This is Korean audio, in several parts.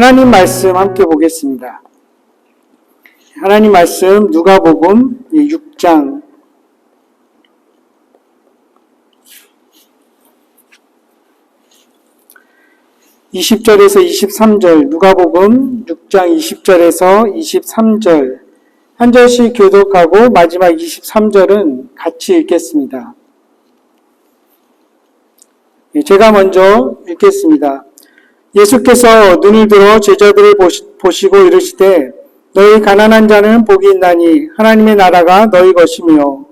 하나님 말씀 함께 보겠습니다. 하나님 말씀 누가복음 6장 20절에서 23절, 누가복음 6장 20절에서 23절 한 절씩 교독하고 마지막 23절은 같이 읽겠습니다. 제가 먼저 읽겠습니다. 예수께서 눈을 들어 제자들을 보시고 이르시되 너희 가난한 자는 복이 있나니 하나님의 나라가 너희 것이며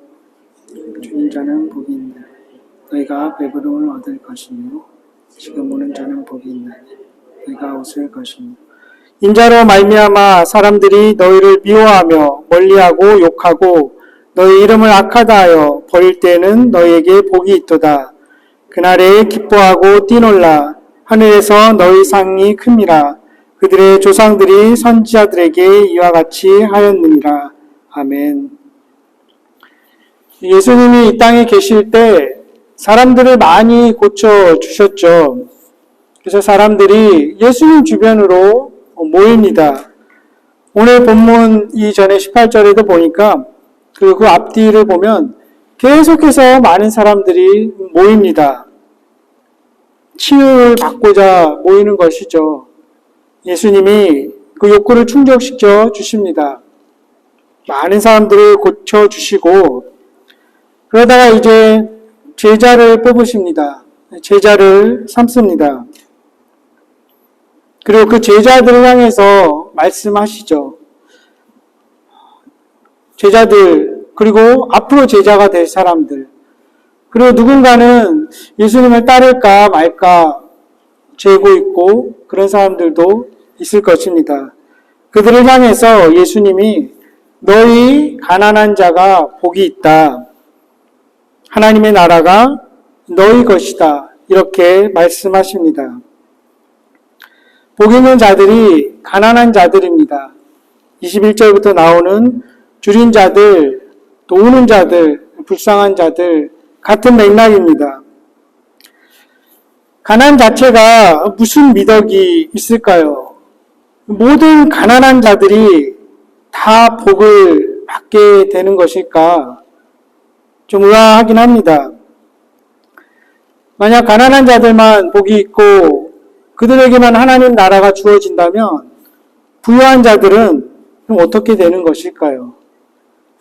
주인 자는 복이 있나니 너희가 배부름을 얻을 것이며 지금 오는 자는 복이 있나니 너희가 웃을 것이며 인자로 말미암아 사람들이 너희를 미워하며 멀리하고 욕하고 너희 이름을 악하다 하여 버릴 때에는 너희에게 복이 있도다. 그날에 기뻐하고 뛰놀라. 하늘에서 너희 상이 큼이라. 그들의 조상들이 선지자들에게 이와 같이 하였느니라. 아멘. 예수님이 이 땅에 계실 때 사람들을 많이 고쳐주셨죠. 그래서 사람들이 예수님 주변으로 모입니다. 오늘 본문 이전에 18절에도 보니까 그 앞뒤를 보면 계속해서 많은 사람들이 모입니다. 치유를 받고자 모이는 것이죠. 예수님이 그 욕구를 충족시켜 주십니다. 많은 사람들을 고쳐주시고 그러다가 이제 제자를 뽑으십니다. 제자를 삼습니다. 그리고 그 제자들을 향해서 말씀하시죠. 제자들, 그리고 앞으로 제자가 될 사람들, 그리고 누군가는 예수님을 따를까 말까 재고 있고 그런 사람들도 있을 것입니다. 그들을 향해서 예수님이 너희 가난한 자가 복이 있다. 하나님의 나라가 너희 것이다. 이렇게 말씀하십니다. 복 있는 자들이 가난한 자들입니다. 21절부터 나오는 줄인 자들, 또 우는 자들, 불쌍한 자들, 같은 맥락입니다. 가난 자체가 무슨 미덕이 있을까요? 모든 가난한 자들이 다 복을 받게 되는 것일까? 좀 의아하긴 합니다. 만약 가난한 자들만 복이 있고 그들에게만 하나님 나라가 주어진다면 부유한 자들은 그럼 어떻게 되는 것일까요?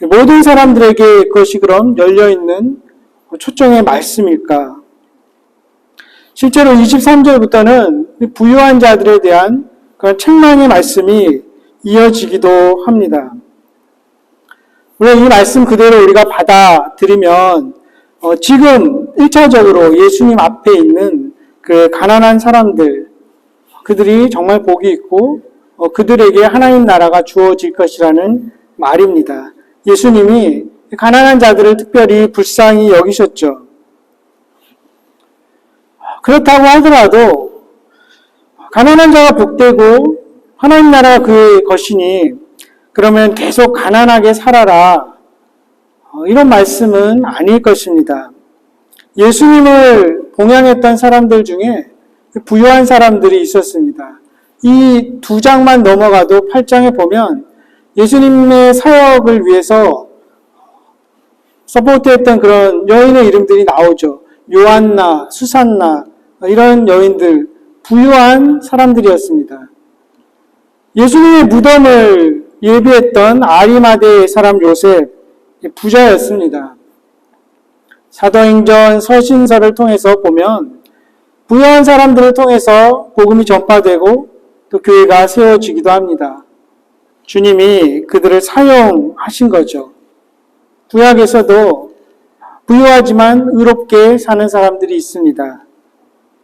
모든 사람들에게 그것이 그럼 열려있는 초청의 말씀일까? 실제로 23절부터는 부유한 자들에 대한 그런 책망의 말씀이 이어지기도 합니다. 물론 이 말씀 그대로 우리가 받아들이면 지금 1차적으로 예수님 앞에 있는 그 가난한 사람들, 그들이 정말 복이 있고 그들에게 하나님 나라가 주어질 것이라는 말입니다. 예수님이 가난한 자들을 특별히 불쌍히 여기셨죠. 그렇다고 하더라도 가난한 자가 복되고 하나님 나라가 그의 것이니 그러면 계속 가난하게 살아라. 이런 말씀은 아닐 것입니다. 예수님을 봉양했던 사람들 중에 부유한 사람들이 있었습니다. 이 2장만 넘어가도 8장에 보면 예수님의 사역을 위해서 서포트했던 그런 여인의 이름들이 나오죠. 요한나, 수산나 이런 여인들, 부유한 사람들이었습니다. 예수님의 무덤을 예비했던 아리마대 사람 요셉, 부자였습니다. 사도행전 서신서를 통해서 보면 부유한 사람들을 통해서 복음이 전파되고 또 교회가 세워지기도 합니다. 주님이 그들을 사용하신 거죠. 구약에서도 부유하지만 의롭게 사는 사람들이 있습니다.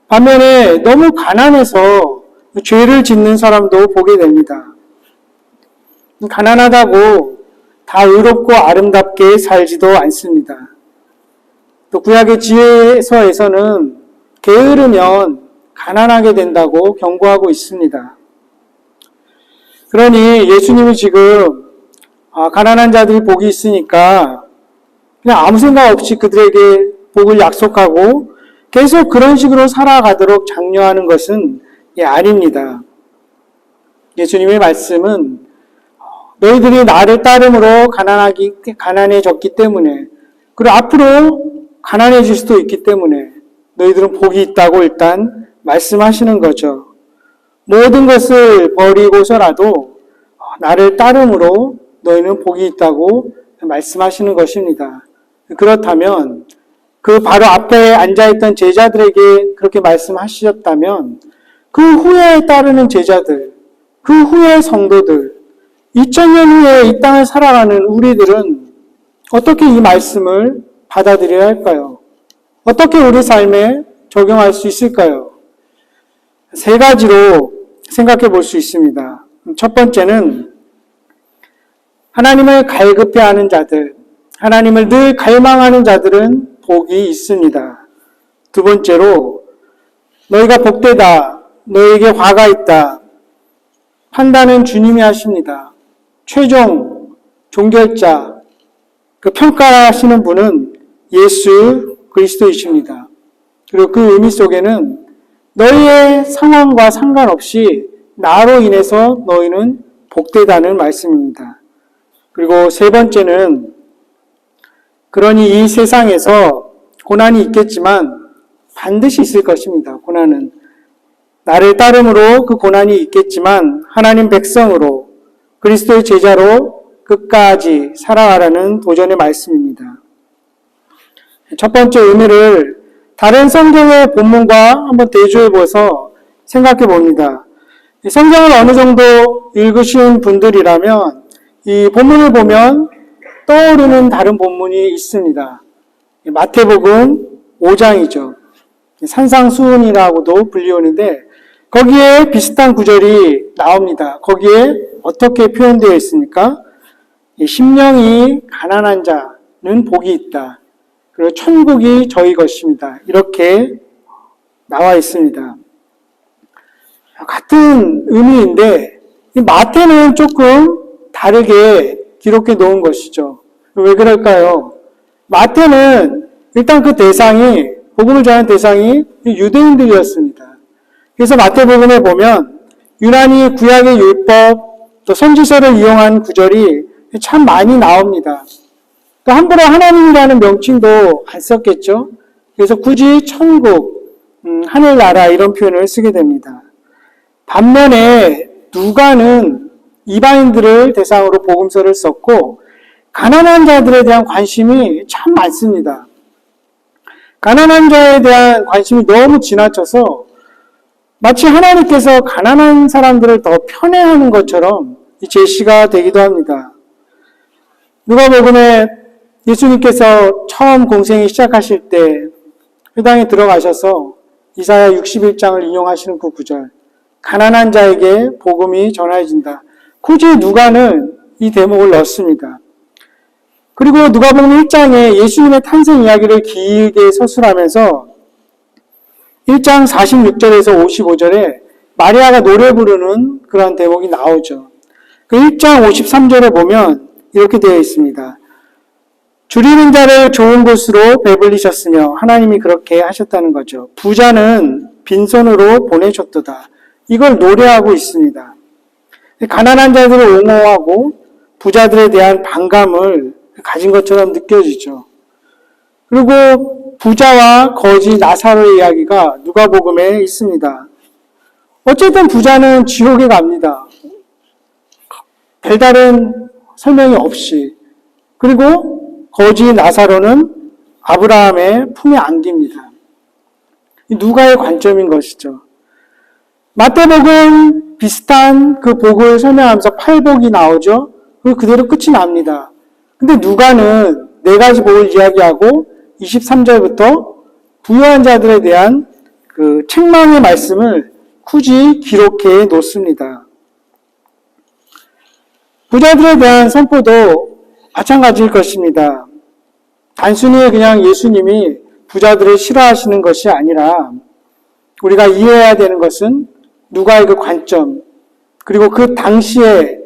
반면에 너무 가난해서 죄를 짓는 사람도 보게 됩니다. 가난하다고 다 의롭고 아름답게 살지도 않습니다. 또 구약의 지혜서에서는 게으르면 가난하게 된다고 경고하고 있습니다. 그러니 예수님이 지금 가난한 자들이 복이 있으니까 그냥 아무 생각 없이 그들에게 복을 약속하고 계속 그런 식으로 살아가도록 장려하는 것은 아닙니다. 예수님의 말씀은 너희들이 나를 따름으로 가난해졌기 때문에, 그리고 앞으로 가난해질 수도 있기 때문에 너희들은 복이 있다고 일단 말씀하시는 거죠. 모든 것을 버리고서라도 나를 따름으로 너희는 복이 있다고 말씀하시는 것입니다. 그렇다면 그 바로 앞에 앉아있던 제자들에게 그렇게 말씀하셨다면 그 후에 따르는 제자들, 그 후에 성도들, 2000년 후에 이 땅을 살아가는 우리들은 어떻게 이 말씀을 받아들여야 할까요? 어떻게 우리 삶에 적용할 수 있을까요? 세 가지로 생각해 볼 수 있습니다. 첫 번째는 하나님을 갈급해하는 자들, 하나님을 늘 갈망하는 자들은 복이 있습니다. 두 번째로 너희가 복되다, 너희에게 화가 있다. 판단은 주님이 하십니다. 최종 종결자, 그 평가하시는 분은 예수 그리스도이십니다. 그리고 그 의미 속에는 너희의 상황과 상관없이 나로 인해서 너희는 복되다는 말씀입니다. 그리고 세 번째는 그러니 이 세상에서 고난이 있겠지만 반드시 있을 것입니다. 고난은. 나를 따름으로 그 고난이 있겠지만 하나님 백성으로 그리스도의 제자로 끝까지 살아가라는 도전의 말씀입니다. 첫 번째 의미를 다른 성경의 본문과 한번 대조해보아서 생각해 봅니다. 성경을 어느 정도 읽으신 분들이라면 이 본문을 보면 떠오르는 다른 본문이 있습니다. 마태복음 5장이죠. 산상수훈이라고도 불리우는데 거기에 비슷한 구절이 나옵니다. 거기에 어떻게 표현되어 있습니까? 심령이 가난한 자는 복이 있다. 그리고 천국이 저희 것입니다. 이렇게 나와 있습니다. 같은 의미인데 마태는 조금 다르게 기록해 놓은 것이죠. 왜 그럴까요? 마태는 일단 그 대상이, 복음을 전하는 대상이 유대인들이었습니다. 그래서 마태복음에 보면 유난히 구약의 율법, 또 선지서를 이용한 구절이 참 많이 나옵니다. 또 함부로 하나님이라는 명칭도 안 썼겠죠. 그래서 굳이 천국, 하늘나라 이런 표현을 쓰게 됩니다. 반면에 누가는 이방인들을 대상으로 복음서를 썼고 가난한 자들에 대한 관심이 참 많습니다. 가난한 자에 대한 관심이 너무 지나쳐서 마치 하나님께서 가난한 사람들을 더 편애하는 것처럼 제시가 되기도 합니다. 누가복음에 예수님께서 처음 공생이 시작하실 때 회당에 들어가셔서 이사야 61장을 인용하시는 그 구절, 가난한 자에게 복음이 전해진다. 굳이 누가는 이 대목을 넣습니다. 그리고 누가복음 1장에 예수님의 탄생 이야기를 길게 서술하면서 1장 46절에서 55절에 마리아가 노래 부르는 그런 대목이 나오죠. 그 1장 53절에 보면 이렇게 되어 있습니다. 줄이는 자를 좋은 곳으로 배불리셨으며 하나님이 그렇게 하셨다는 거죠. 부자는 빈손으로 보내셨도다. 이걸 노래하고 있습니다. 가난한 자들을 옹호하고 부자들에 대한 반감을 가진 것처럼 느껴지죠. 그리고 부자와 거지 나사로의 이야기가 누가복음에 있습니다. 어쨌든 부자는 지옥에 갑니다. 별다른 설명이 없이. 그리고 거지 나사로는 아브라함의 품에 안깁니다. 누가의 관점인 것이죠. 마태복음 비슷한 그 복을 설명하면서 팔복이 나오죠. 그대로 끝이 납니다. 근데 누가는 네 가지 복을 이야기하고 23절부터 부유한 자들에 대한 그 책망의 말씀을 굳이 기록해 놓습니다. 부자들에 대한 선포도 마찬가지일 것입니다. 단순히 그냥 예수님이 부자들을 싫어하시는 것이 아니라 우리가 이해해야 되는 것은 누가의 그 관점, 그리고 그 당시의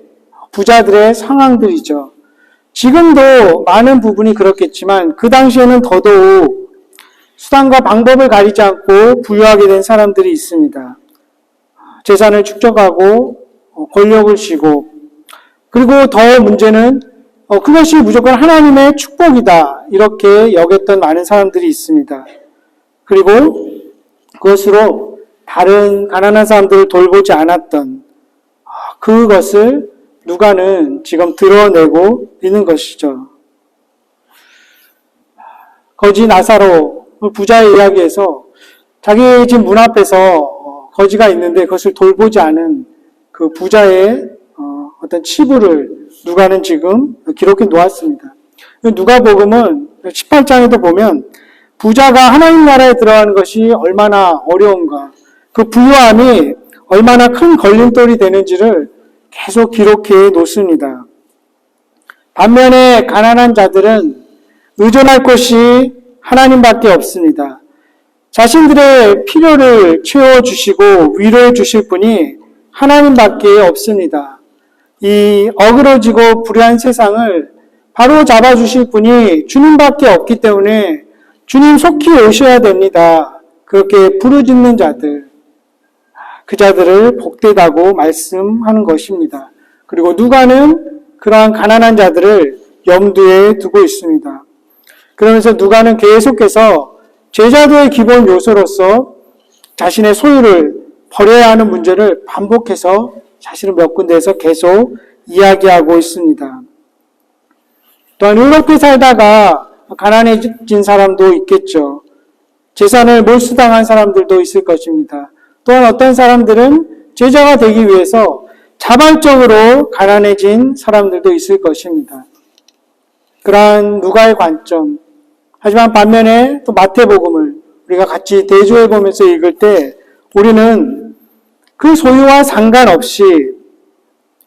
부자들의 상황들이죠. 지금도 많은 부분이 그렇겠지만 그 당시에는 더더욱 수단과 방법을 가리지 않고 부유하게 된 사람들이 있습니다. 재산을 축적하고 권력을 쥐고, 그리고 더 문제는 그것이 무조건 하나님의 축복이다 이렇게 여겼던 많은 사람들이 있습니다. 그리고 그것으로 다른 가난한 사람들을 돌보지 않았던 그것을 누가는 지금 드러내고 있는 것이죠. 거지 나사로 부자의 이야기에서 자기 집 문 앞에서 거지가 있는데 그것을 돌보지 않은 그 부자의 어떤 치부를 누가는 지금 기록해 놓았습니다. 누가복음은 18장에도 보면 부자가 하나님 나라에 들어가는 것이 얼마나 어려운가, 그 부유함이 얼마나 큰 걸림돌이 되는지를 계속 기록해 놓습니다. 반면에 가난한 자들은 의존할 곳이 하나님밖에 없습니다. 자신들의 필요를 채워주시고 위로해 주실 분이 하나님밖에 없습니다. 이 어그러지고 불의한 세상을 바로 잡아주실 분이 주님밖에 없기 때문에 주님 속히 오셔야 됩니다. 그렇게 부르짖는 자들, 그 자들을 복되다고 말씀하는 것입니다. 그리고 누가는 그러한 가난한 자들을 염두에 두고 있습니다. 그러면서 누가는 계속해서 제자도의 기본 요소로서 자신의 소유를 버려야 하는 문제를 반복해서 사실은 몇 군데에서 계속 이야기하고 있습니다. 또한 의롭게 살다가 가난해진 사람도 있겠죠. 재산을 몰수당한 사람들도 있을 것입니다. 또한 어떤 사람들은 제자가 되기 위해서 자발적으로 가난해진 사람들도 있을 것입니다. 그러한 누가의 관점. 하지만 반면에 또 마태복음을 우리가 같이 대조해 보면서 읽을 때 우리는 그 소유와 상관없이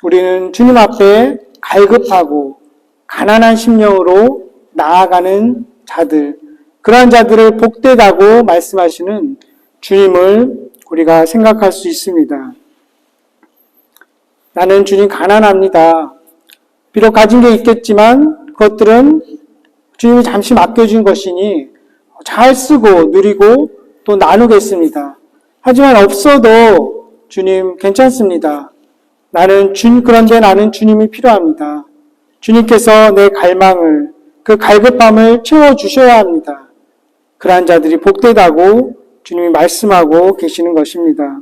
우리는 주님 앞에 갈급하고 가난한 심령으로 나아가는 자들, 그러한 자들을 복되다고 말씀하시는 주님을 우리가 생각할 수 있습니다. 나는 주님 가난합니다. 비록 가진 게 있겠지만 그것들은 주님이 잠시 맡겨준 것이니 잘 쓰고 누리고 또 나누겠습니다. 하지만 없어도 주님 괜찮습니다. 그런데 나는 주님이 필요합니다. 주님께서 내 갈망을, 그 갈급함을 채워주셔야 합니다. 그러한 자들이 복되다고 주님이 말씀하고 계시는 것입니다.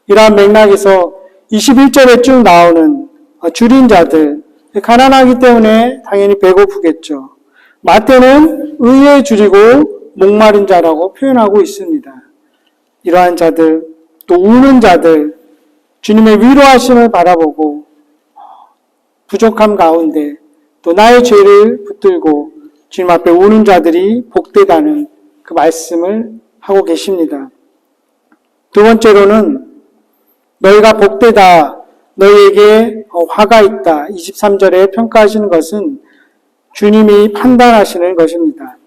이러한 맥락에서 21절에 쭉 나오는 줄인 자들, 가난하기 때문에 당연히 배고프겠죠. 마태는 의에 줄이고 목마른 자라고 표현하고 있습니다. 이러한 자들, 또 우는 자들, 주님의 위로하심을 바라보고 부족함 가운데 또 나의 죄를 붙들고 주님 앞에 우는 자들이 복되다는 그 말씀을 하고 계십니다. 두 번째로는 너희가 복되다, 너희에게 화가 있다. 23절에 평가하시는 것은 주님이 판단하시는 것입니다.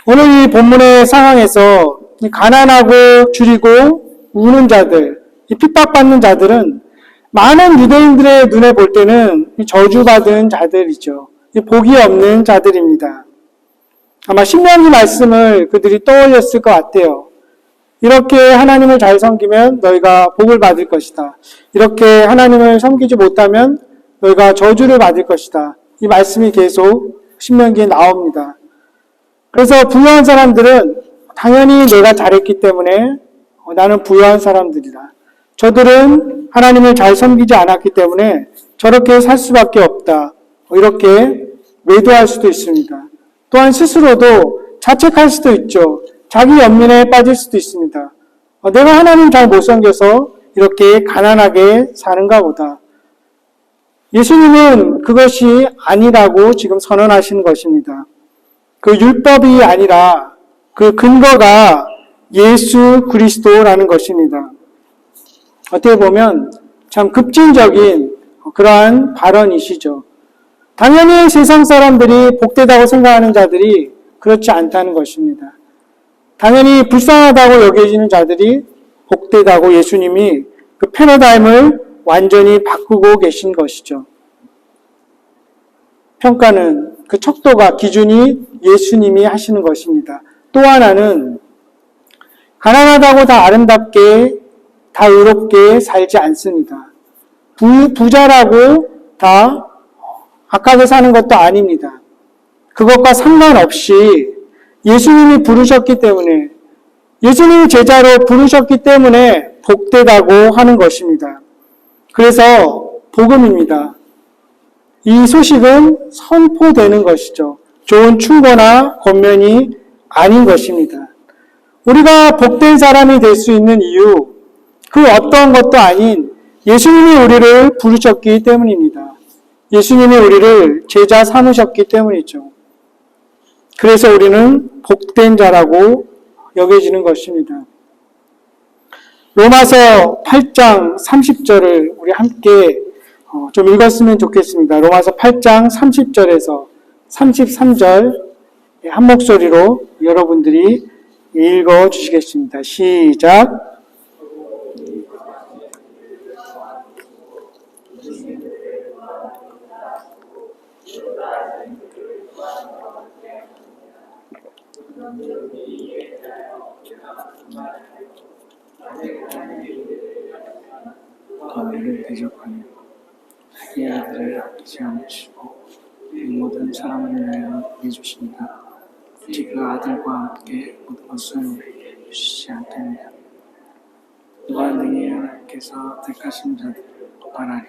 오늘 이 본문의 상황에서 가난하고 줄이고 우는 자들, 이 핍박받는 자들은 많은 유대인들의 눈에 볼 때는 저주받은 자들이죠. 복이 없는 자들입니다. 아마 신명기 말씀을 그들이 떠올렸을 것 같아요. 이렇게 하나님을 잘 섬기면 너희가 복을 받을 것이다. 이렇게 하나님을 섬기지 못하면 너희가 저주를 받을 것이다. 이 말씀이 계속 신명기에 나옵니다. 그래서 부유한 사람들은 당연히 내가 잘했기 때문에 나는 부유한 사람들이다. 저들은 하나님을 잘 섬기지 않았기 때문에 저렇게 살 수밖에 없다. 이렇게 외도할 수도 있습니다. 또한 스스로도 자책할 수도 있죠. 자기 연민에 빠질 수도 있습니다. 내가 하나님 잘 못 섬겨서 이렇게 가난하게 사는가 보다. 예수님은 그것이 아니라고 지금 선언하시는 것입니다. 그 율법이 아니라 그 근거가 예수 그리스도라는 것입니다. 어떻게 보면 참 급진적인 그러한 발언이시죠. 당연히 세상 사람들이 복되다고 생각하는 자들이 그렇지 않다는 것입니다. 당연히 불쌍하다고 여겨지는 자들이 복되다고 예수님이 그 패러다임을 완전히 바꾸고 계신 것이죠. 평가는 그 척도가 기준이 예수님이 하시는 것입니다. 또 하나는 가난하다고 다 아름답게 다 의롭게 살지 않습니다. 부자라고 다 악하게 사는 것도 아닙니다. 그것과 상관없이 예수님이 부르셨기 때문에, 예수님이 제자로 부르셨기 때문에 복되다고 하는 것입니다. 그래서 복음입니다. 이 소식은 선포되는 것이죠. 좋은 충고나 권면이 아닌 것입니다. 우리가 복된 사람이 될 수 있는 이유, 그 어떤 것도 아닌 예수님이 우리를 부르셨기 때문입니다. 예수님이 우리를 제자 삼으셨기 때문이죠. 그래서 우리는 복된 자라고 여겨지는 것입니다. 로마서 8장 30절을 우리 함께 좀 읽었으면 좋겠습니다. 로마서 8장 30절에서 33절 한 목소리로 여러분들이 읽어 주시겠습니다. 시작. 너희를 대적하며 자기 아들을 아끼지 않으시고 모든 사람을 위하여 내주십니다. 오직 그 아들과 함께 모든 것을 주시지 않겠느냐. 누가 능히 하나님께서 택하신 자들을 바라려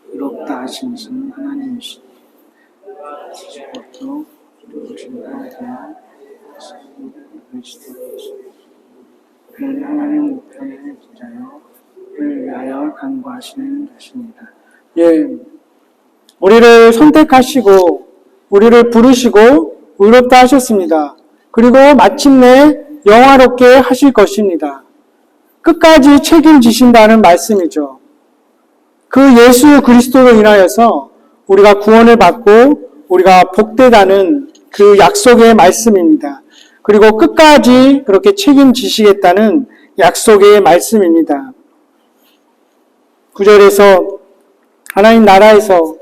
의롭다 하신 것은 하나님이시니 그것도 누구신 자에 대한 그는 하나님 우편의 자여 우리를 위하여 간구하시는 것입니다. 예, 우리를 선택하시고 우리를 부르시고 의롭다 하셨습니다. 그리고 마침내 영화롭게 하실 것입니다. 끝까지 책임지신다는 말씀이죠. 그 예수 그리스도로 인하여서 우리가 구원을 받고 우리가 복되다는 그 약속의 말씀입니다. 그리고 끝까지 그렇게 책임지시겠다는 약속의 말씀입니다. 9절에서 하나님 나라에서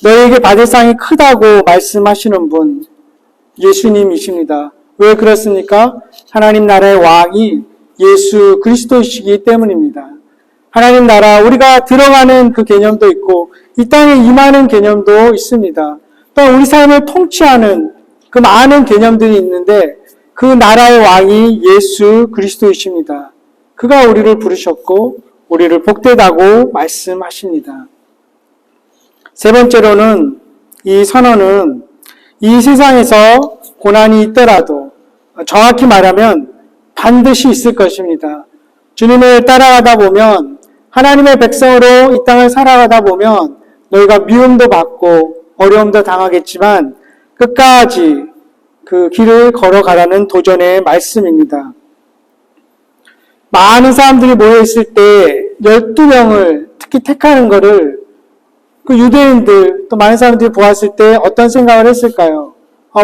너에게 받을 상이 크다고 말씀하시는 분 예수님이십니다. 왜 그렇습니까? 하나님 나라의 왕이 예수 그리스도이시기 때문입니다. 하나님 나라, 우리가 들어가는 그 개념도 있고 이 땅에 임하는 개념도 있습니다. 또 우리 삶을 통치하는 그 많은 개념들이 있는데 그 나라의 왕이 예수 그리스도이십니다. 그가 우리를 부르셨고 우리를 복되다고 말씀하십니다. 세 번째로는 이 선언은 이 세상에서 고난이 있더라도 정확히 말하면 반드시 있을 것입니다. 주님을 따라가다 보면 하나님의 백성으로 이 땅을 살아가다 보면 너희가 미움도 받고 어려움도 당하겠지만 끝까지 그 길을 걸어가라는 도전의 말씀입니다. 많은 사람들이 모여있을 때 12명을 특히 택하는 것을 그 유대인들 또 많은 사람들이 보았을 때 어떤 생각을 했을까요?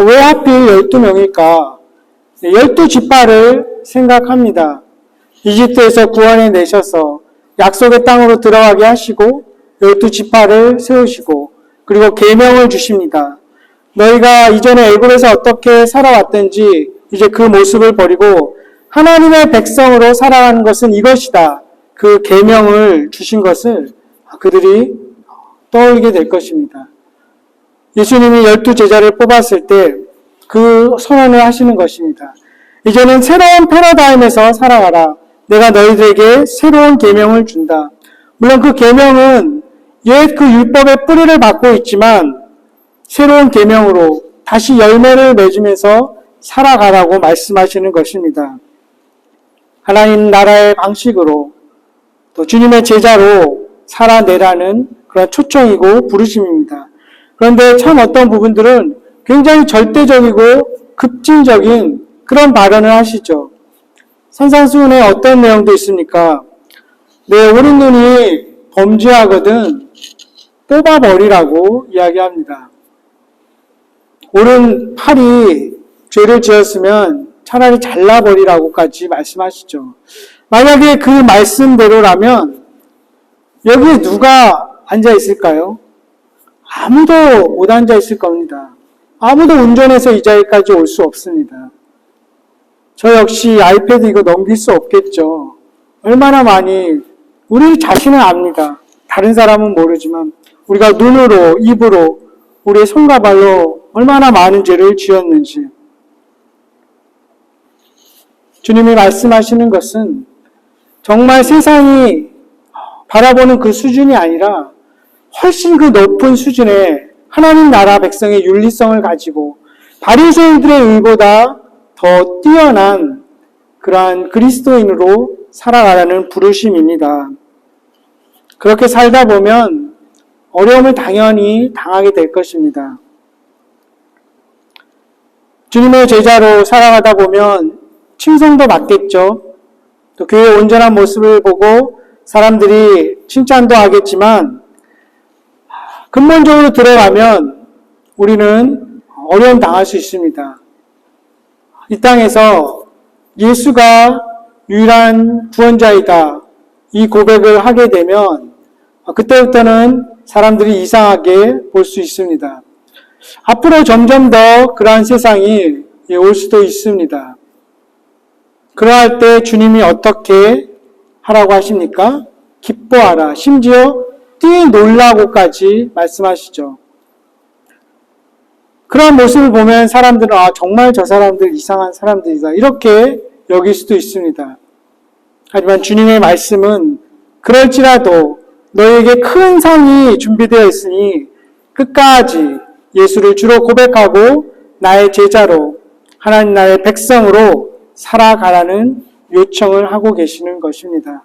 왜 하필 12명일까? 12지파를 생각합니다. 이집트에서 구원해 내셔서 약속의 땅으로 들어가게 하시고 12지파를 세우시고 그리고 계명을 주십니다. 너희가 이전에 애굽에서 어떻게 살아왔든지 이제 그 모습을 버리고 하나님의 백성으로 살아가는 것은 이것이다. 그 계명을 주신 것을 그들이 떠올리게 될 것입니다. 예수님이 12제자를 뽑았을 때 그 선언을 하시는 것입니다. 이제는 새로운 패러다임에서 살아가라. 내가 너희들에게 새로운 계명을 준다. 물론 그 계명은 옛 그 율법의 뿌리를 받고 있지만 새로운 계명으로 다시 열매를 맺으면서 살아가라고 말씀하시는 것입니다. 하나님 나라의 방식으로 또 주님의 제자로 살아내라는 그런 초청이고 부르심입니다. 그런데 참 어떤 부분들은 굉장히 절대적이고 급진적인 그런 발언을 하시죠. 산상수훈에 어떤 내용도 있습니까? 내 오른눈이 범죄하거든 뽑아버리라고 이야기합니다. 오른팔이 죄를 지었으면 차라리 잘라버리라고까지 말씀하시죠. 만약에 그 말씀대로라면 여기에 누가 앉아 있을까요? 아무도 못 앉아 있을 겁니다. 아무도 운전해서 이 자리까지 올 수 없습니다. 저 역시 아이패드 이거 넘길 수 없겠죠. 얼마나 많이 우리 자신은 압니다. 다른 사람은 모르지만 우리가 눈으로, 입으로, 우리의 손과 발로 얼마나 많은 죄를 지었는지. 주님이 말씀하시는 것은 정말 세상이 바라보는 그 수준이 아니라 훨씬 그 높은 수준의 하나님 나라 백성의 윤리성을 가지고 바리새인들의 의보다 더 뛰어난 그러한 그리스도인으로 살아가라는 부르심입니다. 그렇게 살다 보면 어려움을 당연히 당하게 될 것입니다. 주님의 제자로 살아가다 보면 칭송도 받겠죠. 또 교회의 온전한 모습을 보고 사람들이 칭찬도 하겠지만 근본적으로 들어가면 우리는 어려움 당할 수 있습니다. 이 땅에서 예수가 유일한 구원자이다, 이 고백을 하게 되면 그때부터는 사람들이 이상하게 볼 수 있습니다. 앞으로 점점 더 그러한 세상이 올 수도 있습니다. 그러할 때 주님이 어떻게 하라고 하십니까? 기뻐하라. 심지어 뛰놀라고까지 말씀하시죠. 그런 모습을 보면 사람들은 정말 저 사람들 이상한 사람들이다, 이렇게 여길 수도 있습니다. 하지만 주님의 말씀은 그럴지라도 너에게 큰 상이 준비되어 있으니 끝까지 예수를 주로 고백하고 나의 제자로, 하나님 나라의 백성으로 살아가라는 요청을 하고 계시는 것입니다.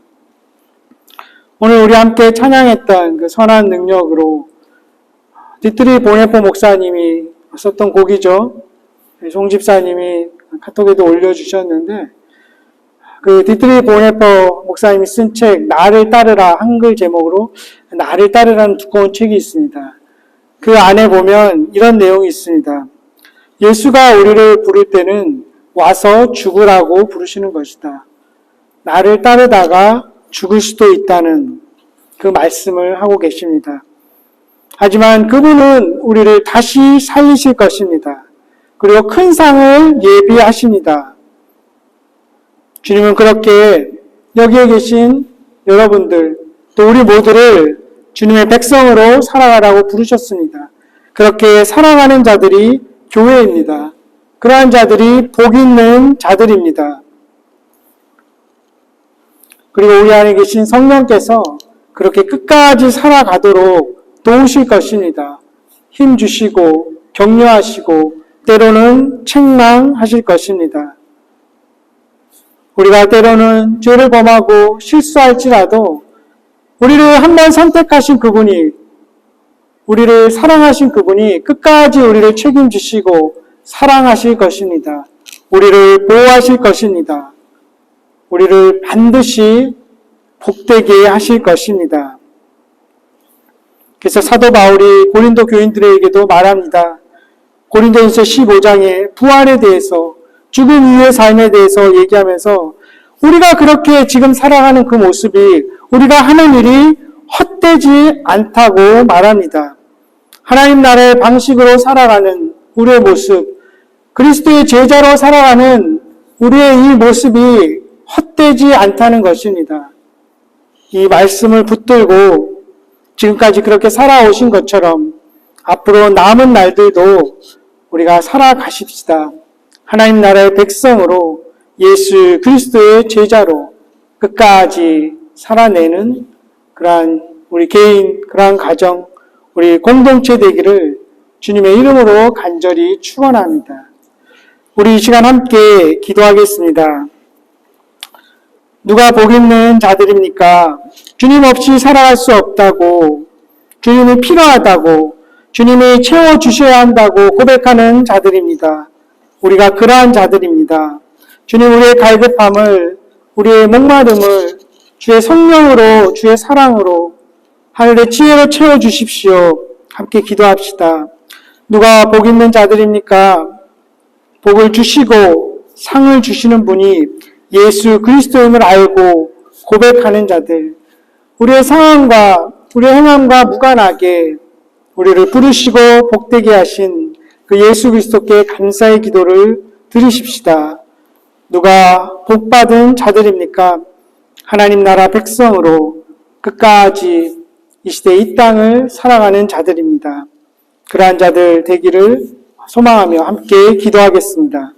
오늘 우리 함께 찬양했던 그 선한 능력으로 디트리 보네포 목사님이 썼던 곡이죠. 송 집사님이 카톡에도 올려주셨는데, 그 디트리 보네포 목사님이 쓴 책 나를 따르라, 한글 제목으로 나를 따르라는 두꺼운 책이 있습니다. 그 안에 보면 이런 내용이 있습니다. 예수가 우리를 부를 때는 와서 죽으라고 부르시는 것이다. 나를 따르다가 죽을 수도 있다는 그 말씀을 하고 계십니다. 하지만 그분은 우리를 다시 살리실 것입니다. 그리고 큰 상을 예비하십니다. 주님은 그렇게 여기에 계신 여러분들, 또 우리 모두를 주님의 백성으로 살아가라고 부르셨습니다. 그렇게 살아가는 자들이 교회입니다. 그러한 자들이 복 있는 자들입니다. 그리고 우리 안에 계신 성령께서 그렇게 끝까지 살아가도록 도우실 것입니다. 힘 주시고 격려하시고 때로는 책망하실 것입니다. 우리가 때로는 죄를 범하고 실수할지라도 우리를 한번 선택하신 그분이, 우리를 사랑하신 그분이 끝까지 우리를 책임지시고 사랑하실 것입니다. 우리를 보호하실 것입니다. 우리를 반드시 복되게 하실 것입니다. 그래서 사도 바울이 고린도 교인들에게도 말합니다. 고린도전서 15장에 부활에 대해서, 죽음 이후의 삶에 대해서 얘기하면서 우리가 그렇게 지금 살아가는 그 모습이 우리가 하는 일이 헛되지 않다고 말합니다. 하나님 나라의 방식으로 살아가는 우리의 모습, 그리스도의 제자로 살아가는 우리의 이 모습이 헛되지 않다는 것입니다. 이 말씀을 붙들고 지금까지 그렇게 살아오신 것처럼 앞으로 남은 날들도 우리가 살아가십시다. 하나님 나라의 백성으로, 예수 그리스도의 제자로 끝까지 살아내는 그러한 우리 개인, 그러한 가정, 우리 공동체 되기를 주님의 이름으로 간절히 축원합니다. 우리 이 시간 함께 기도하겠습니다. 누가 복 있는 자들입니까? 주님 없이 살아갈 수 없다고, 주님이 필요하다고, 주님이 채워주셔야 한다고 고백하는 자들입니다. 우리가 그러한 자들입니다. 주님, 우리의 갈급함을, 우리의 목마름을 주의 성령으로, 주의 사랑으로, 하늘의 지혜로 채워주십시오. 함께 기도합시다. 누가 복 있는 자들입니까? 복을 주시고 상을 주시는 분이 예수 그리스도임을 알고 고백하는 자들, 우리의 상황과 우리의 행함과 무관하게 우리를 부르시고 복되게 하신 그 예수 그리스도께 감사의 기도를 드리십시다. 누가 복받은 자들입니까? 하나님 나라 백성으로 끝까지 이 시대 이 땅을 살아가는 자들입니다. 그러한 자들 되기를 소망하며 함께 기도하겠습니다.